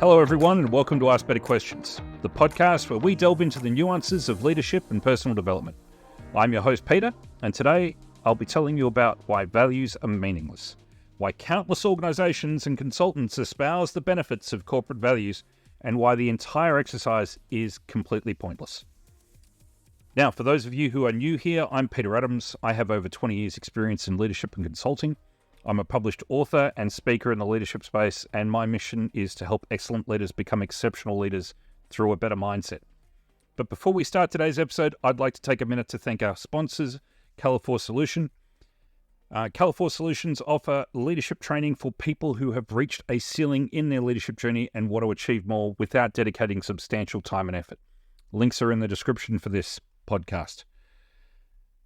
Hello, everyone, and welcome to Ask Better Questions, the podcast where we delve into the nuances of leadership and personal development. I'm your host, Peter, and today I'll be telling you about why values are meaningless, why countless organizations and consultants espouse the benefits of corporate values, and why the entire exercise is completely pointless. Now, for those of you who are new here, I'm Peter Adams. I have over 20 years' experience in leadership and consulting. I'm a published author and speaker in the leadership space, and my mission is to help excellent leaders become exceptional leaders through a better mindset. But before we start today's episode, I'd like to take a minute to thank our sponsors, Califor Solution. Califor Solutions offer leadership training for people who have reached a ceiling in their leadership journey and want to achieve more without dedicating substantial time and effort. Links are in the description for this podcast.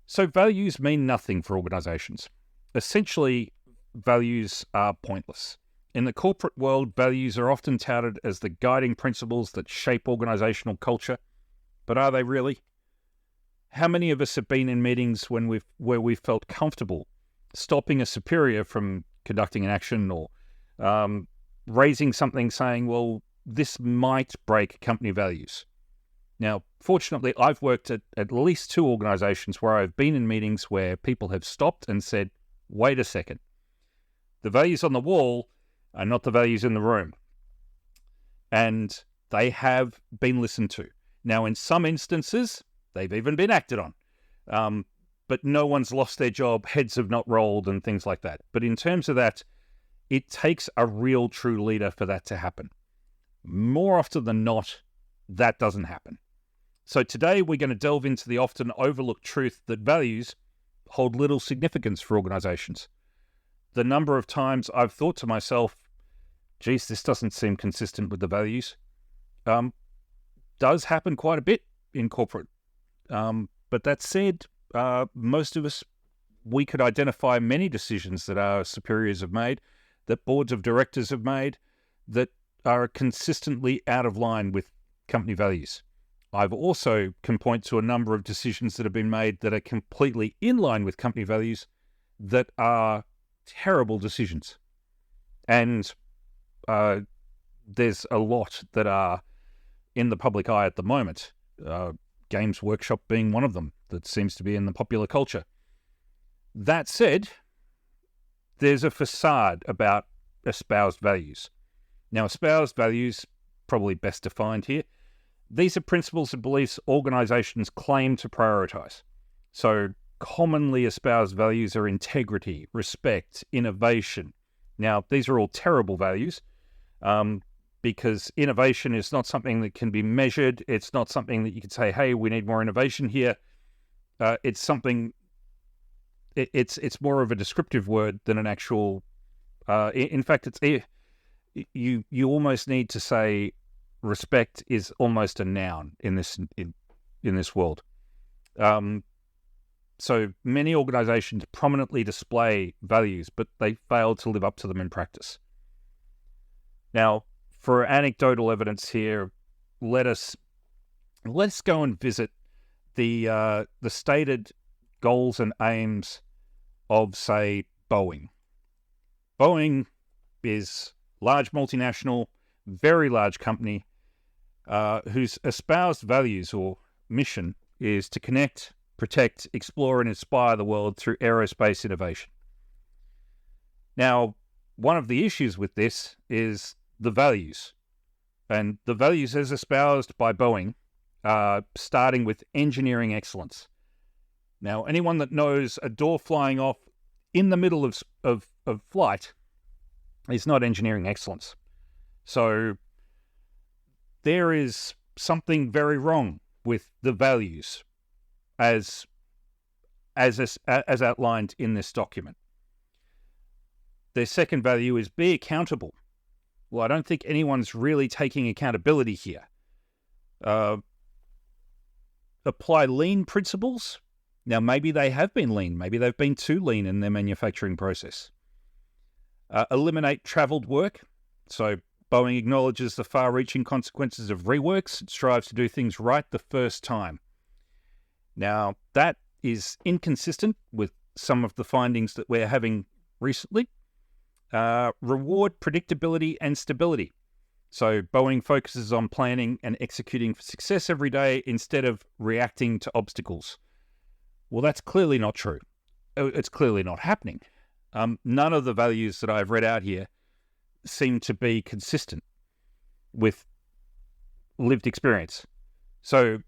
So values mean nothing for organizations. Essentially, values are pointless. In the corporate world, values are often touted as the guiding principles that shape organizational culture, but are they really? How many of us have been in meetings where we've felt comfortable stopping a superior from conducting an action or raising something saying, well, this might break company values? Now, fortunately, I've worked at least two organizations where I've been in meetings where people have stopped and said, wait a second. The values on the wall are not the values in the room. And they have been listened to. Now, in some instances, they've even been acted on. But no one's lost their job, heads have not rolled, and things like that. But in terms of that, it takes a real true leader for that to happen. More often than not, that doesn't happen. So today, we're going to delve into the often overlooked truth that values hold little significance for organizations. The number of times I've thought to myself, geez, this doesn't seem consistent with the values, does happen quite a bit in corporate. But that said, most of us, we could identify many decisions that our superiors have made, that boards of directors have made, that are consistently out of line with company values. I've also can point to a number of decisions that have been made that are completely in line with company values that are terrible decisions. And there's a lot that are in the public eye at the moment. Games Workshop being one of them that seems to be in the popular culture. That said, there's a facade about espoused values. Now, espoused values, probably best defined here, these are principles and beliefs organizations claim to prioritize. So commonly espoused values are integrity, respect, innovation. Now, these are all terrible values because innovation is not something that can be measured. It's not something that you can say, hey, we need more innovation here. It's something, it's more of a descriptive word than an actual, in fact, you almost need to say respect is almost a noun in this world. So many organizations prominently display values, but they fail to live up to them in practice. Now, for anecdotal evidence here, let's go and visit the stated goals and aims of, say, Boeing. Boeing is large multinational, very large company whose espoused values or mission is to connect, protect, explore, and inspire the world through aerospace innovation. Now, one of the issues with this is the values. And the values as espoused by Boeing are starting with engineering excellence. Now, anyone that knows a door flying off in the middle of flight is not engineering excellence. So there is something very wrong with the values as outlined in this document. Their second value is be accountable. Well, I don't think anyone's really taking accountability here. Apply lean principles. Now, maybe they have been lean. Maybe they've been too lean in their manufacturing process. Eliminate traveled work. So Boeing acknowledges the far-reaching consequences of reworks. It strives to do things right the first time. Now, that is inconsistent with some of the findings that we're having recently. Reward predictability and stability. So Boeing focuses on planning and executing for success every day instead of reacting to obstacles. Well, that's clearly not true. It's clearly not happening. None of the values that I've read out here seem to be consistent with lived experience. So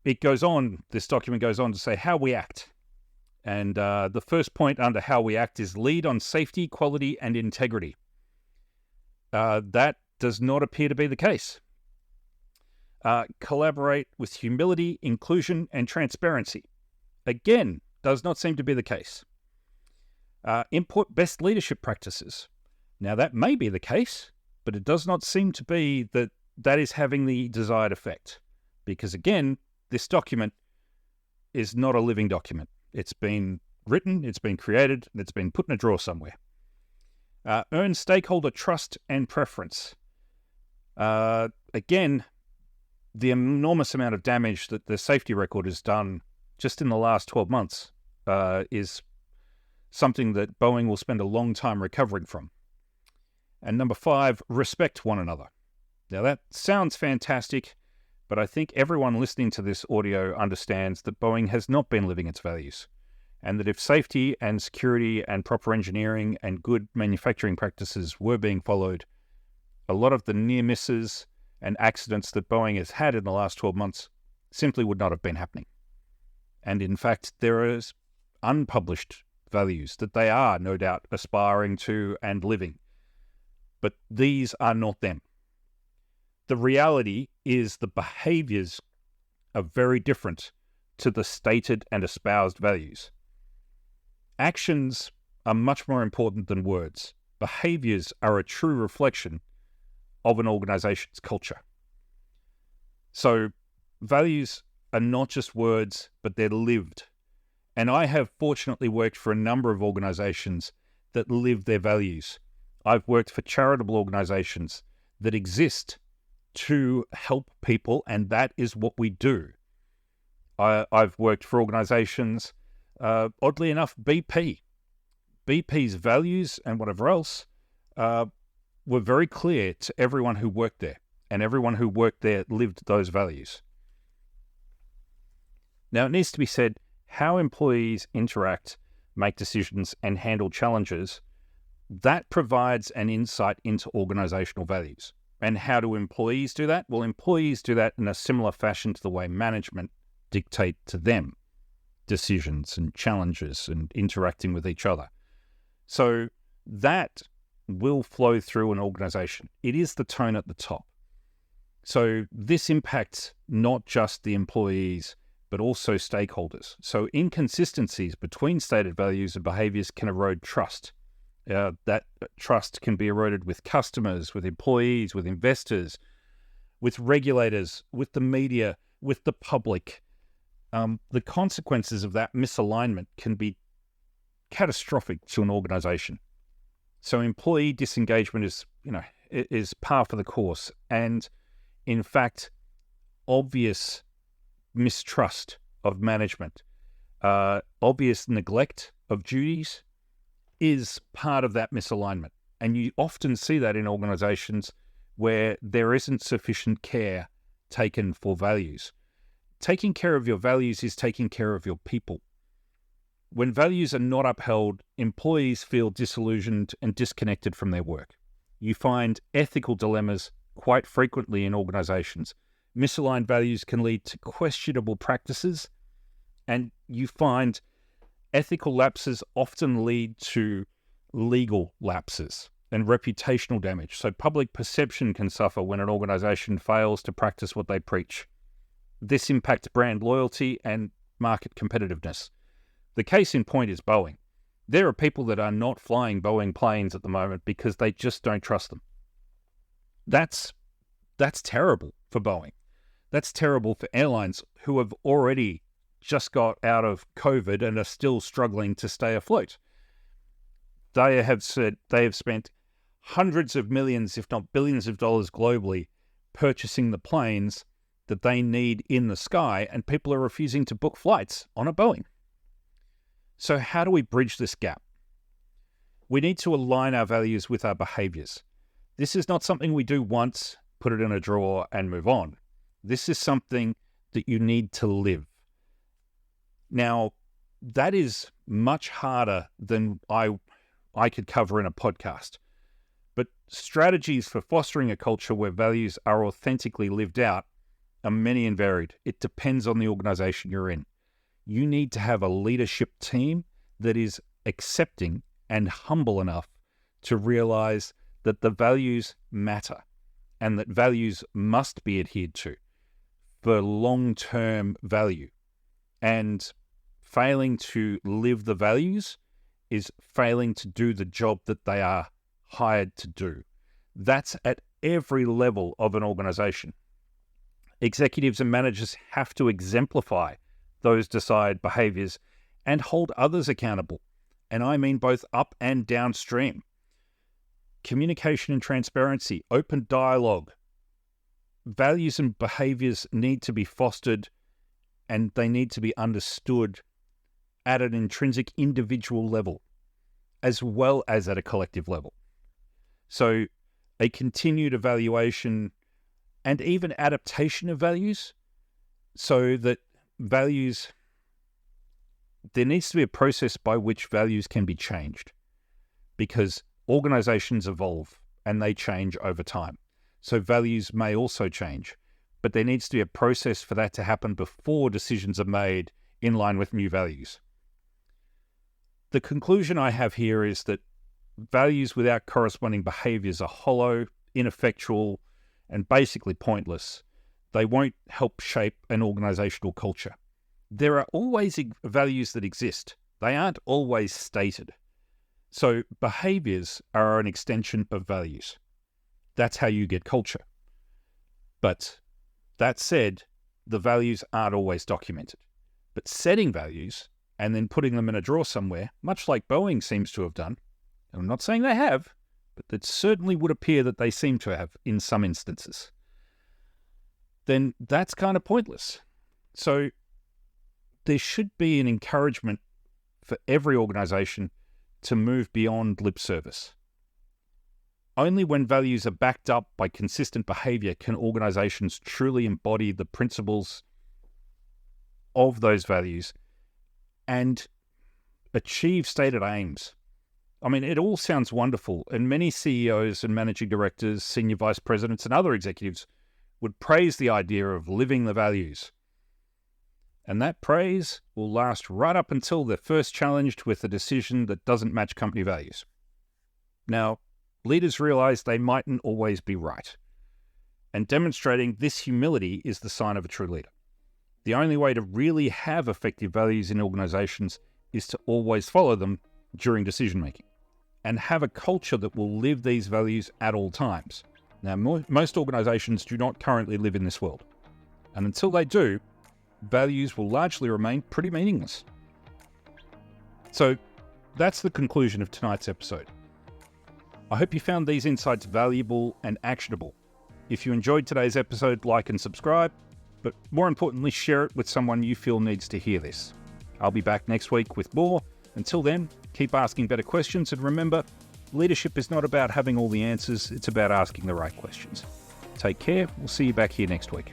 this document goes on to say how we act. And the first point under how we act is lead on safety, quality, and integrity. That does not appear to be the case. Collaborate with humility, inclusion, and transparency. Again, does not seem to be the case. Import best leadership practices. Now, that may be the case, but it does not seem to be that is having the desired effect. Because again, this document is not a living document. It's been written, it's been created, and it's been put in a drawer somewhere. Earn stakeholder trust and preference. Again, the enormous amount of damage that the safety record has done just in the last 12 months is something that Boeing will spend a long time recovering from. And number 5, respect one another. Now that sounds fantastic, but I think everyone listening to this audio understands that Boeing has not been living its values, and that if safety and security and proper engineering and good manufacturing practices were being followed, a lot of the near misses and accidents that Boeing has had in the last 12 months simply would not have been happening. And in fact, there is unpublished values that they are no doubt aspiring to and living, but these are not them. The reality is the behaviors are very different to the stated and espoused values. Actions are much more important than words. Behaviors are a true reflection of an organization's culture. So values are not just words, but they're lived. And I have fortunately worked for a number of organizations that live their values. I've worked for charitable organizations that exist to help people, and that is what we do. I've worked for organizations, oddly enough, BP's values and whatever else were very clear to everyone who worked there, and everyone who worked there lived those values. Now, it needs to be said, how employees interact, make decisions, and handle challenges, that provides an insight into organizational values. And how do employees do that? Well, employees do that in a similar fashion to the way management dictate to them decisions and challenges and interacting with each other. So that will flow through an organization. It is the tone at the top. So this impacts not just the employees, but also stakeholders. So inconsistencies between stated values and behaviors can erode trust. That trust can be eroded with customers, with employees, with investors, with regulators, with the media, with the public. The consequences of that misalignment can be catastrophic to an organization. So employee disengagement is par for the course, and in fact, obvious mistrust of management, obvious neglect of duties is part of that misalignment. And you often see that in organizations where there isn't sufficient care taken for values. Taking care of your values is taking care of your people. When values are not upheld, employees feel disillusioned and disconnected from their work. You find ethical dilemmas quite frequently in organizations. Misaligned values can lead to questionable practices, and you find ethical lapses often lead to legal lapses and reputational damage. So public perception can suffer when an organization fails to practice what they preach. This impacts brand loyalty and market competitiveness. The case in point is Boeing. There are people that are not flying Boeing planes at the moment because they just don't trust them. That's terrible for Boeing. That's terrible for airlines who have already just got out of COVID and are still struggling to stay afloat. They have spent hundreds of millions, if not billions of dollars globally purchasing the planes that they need in the sky, and people are refusing to book flights on a Boeing. So how do we bridge this gap? We need to align our values with our behaviors. This is not something we do once, put it in a drawer, and move on. This is something that you need to live. Now, that is much harder than I could cover in a podcast. But strategies for fostering a culture where values are authentically lived out are many and varied. It depends on the organization you're in. You need to have a leadership team that is accepting and humble enough to realize that the values matter and that values must be adhered to for long-term value. And failing to live the values is failing to do the job that they are hired to do. That's at every level of an organization. Executives and managers have to exemplify those desired behaviors and hold others accountable. And I mean both up and downstream. Communication and transparency, open dialogue. Values and behaviors need to be fostered and they need to be understood at an intrinsic individual level as well as at a collective level. So a continued evaluation and even adaptation of values so that values, there needs to be a process by which values can be changed because organizations evolve and they change over time. So values may also change, but there needs to be a process for that to happen before decisions are made in line with new values. The conclusion I have here is that values without corresponding behaviors are hollow, ineffectual, and basically pointless. They won't help shape an organizational culture. There are always values that exist. They aren't always stated. So behaviors are an extension of values. That's how you get culture. But that said, the values aren't always documented. But setting values and then putting them in a drawer somewhere, much like Boeing seems to have done, and I'm not saying they have, but it certainly would appear that they seem to have in some instances, then that's kind of pointless. So there should be an encouragement for every organization to move beyond lip service. Only when values are backed up by consistent behavior can organizations truly embody the principles of those values and achieve stated aims. I mean, it all sounds wonderful, and many CEOs and managing directors, senior vice presidents, and other executives would praise the idea of living the values. And that praise will last right up until they're first challenged with a decision that doesn't match company values. Now, leaders realize they mightn't always be right, and demonstrating this humility is the sign of a true leader. The only way to really have effective values in organizations is to always follow them during decision-making and have a culture that will live these values at all times. Now, most organizations do not currently live in this world, and until they do, values will largely remain pretty meaningless. So that's the conclusion of tonight's episode. I hope you found these insights valuable and actionable. If you enjoyed today's episode, like and subscribe, but more importantly, share it with someone you feel needs to hear this. I'll be back next week with more. Until then, keep asking better questions, and remember, leadership is not about having all the answers, it's about asking the right questions. Take care, we'll see you back here next week.